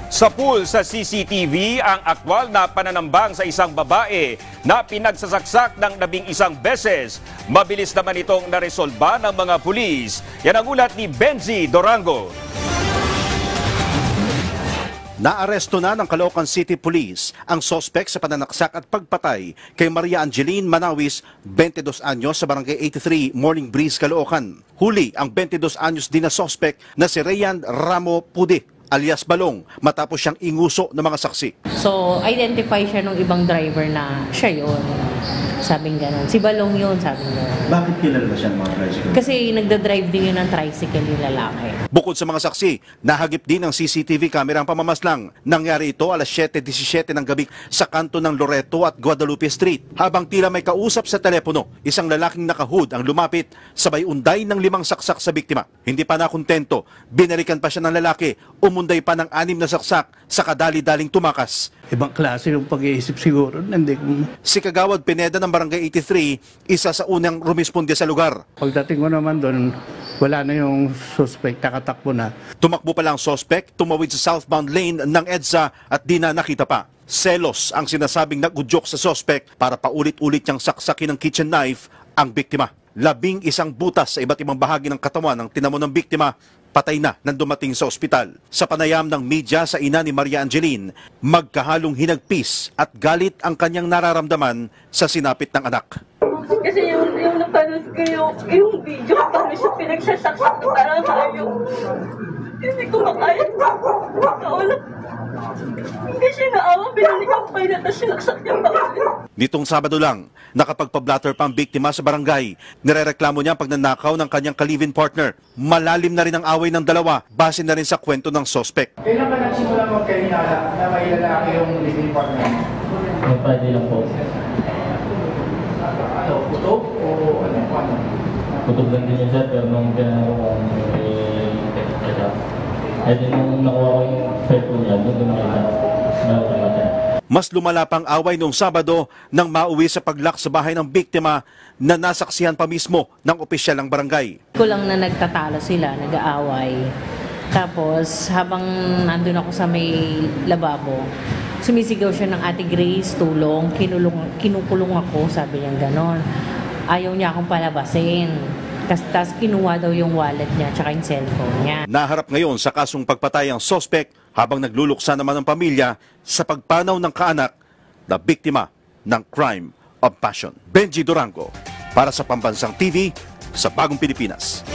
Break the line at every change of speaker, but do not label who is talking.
Sa pool sa CCTV ang aktwal na pananambang sa isang babae na pinagsasaksak ng 11 beses. Mabilis naman itong naresolba ng mga pulis. Yan ang ulat ni Benji Dorango.
Naaresto na ng Caloocan City Police ang sospek sa pananaksak at pagpatay kay Maria Angeline Manawis, 22 anyos sa Barangay 83, Morning Breeze, Caloocan. Huli ang 22 anyos din na sospek na si Rayan Ramo Pude alias Balong matapos siyang inguso ng mga saksi.
So, identify siya ng ibang driver na siya yun. Sabing gano'n. Si Balong yun, sabi niya.
Bakit kilala ba siya ng mga tricycle?
Kasi nagda-drive din yun ng tricycle yung lalaki.
Bukod sa mga saksi, nahagip din ng CCTV camera ang pamamaslang. Nangyari ito alas 7:17 ng gabi sa kanto ng Loreto at Guadalupe Street. Habang tila may kausap sa telepono, isang lalaking nakahood ang lumapit, sabay unday ng 5 saksak sa biktima. Hindi pa nakontento, binalikan pa siya ng lalaki, umunday pa ng 6 na saksak sa kadali-daling tumakas.
Ibang klase yung pag-iisip siguro.
Si Kagawad Pineda ng Barangay 83, isa sa unang rumisponde sa lugar.
Pagdating ko naman doon, wala na yung suspect, nakatakbo na.
Tumakbo pa lang suspect, tumawid sa southbound lane ng EDSA at di na nakita pa. Selos ang sinasabing nagudyok sa suspect para paulit-ulit niyang saksakin ng kitchen knife ang biktima. 11 butas sa iba't ibang bahagi ng katawan ng tinamo ng biktima, patay na nang dumating sa ospital. Sa panayam ng media sa ina ni Maria Angeline, magkahalong hinagpis at galit ang kanyang nararamdaman sa sinapit ng anak.
Kasi yung napanood ko yung video, paano siya pinagsasaksak na parang hayop. Hindi ko makaya. Nakaulat. Hindi siya naawa, binalikan pa yun at sinaksak niya pa ulit.
Nitong Sabado lang, nakapagpa-blatter pa ang biktima sa barangay. Nirereklamo niya ang pagnanakaw ng kanyang ka-live-in partner. Malalim na rin ang away ng dalawa, base na rin sa kwento ng suspect.
Kailan ba nagsimula magkahinala na may lalaki yung live-in partner?
Yung Friday lang po.
Ano, kutob o ano?
Kutob lang din yun, sir, pero nung pinanong ko kung may text na siya. Eh din nung nakuha ko yung cellphone niya, doon nakita.
Mas lumala pang away noong Sabado nang mauwi sa paglak sa bahay ng biktima na nasaksihan pa mismo ng opisyal ng barangay.
Kulang na nagtatalo sila, nag-aaway. Tapos habang nandun ako sa may lababo, sumisigaw siya ng Ate Grace, tulong, kinukulong ako, sabi niya ganon. Ayaw niya akong palabasin. Tapos kinuha daw yung wallet niya at yung cellphone niya.
Naharap ngayon sa kasong pagpatay ang sospek habang nagluluksa naman ang pamilya sa pagpanaw ng kaanak na biktima ng crime of passion. Benji Dorango para sa Pambansang TV sa Bagong Pilipinas.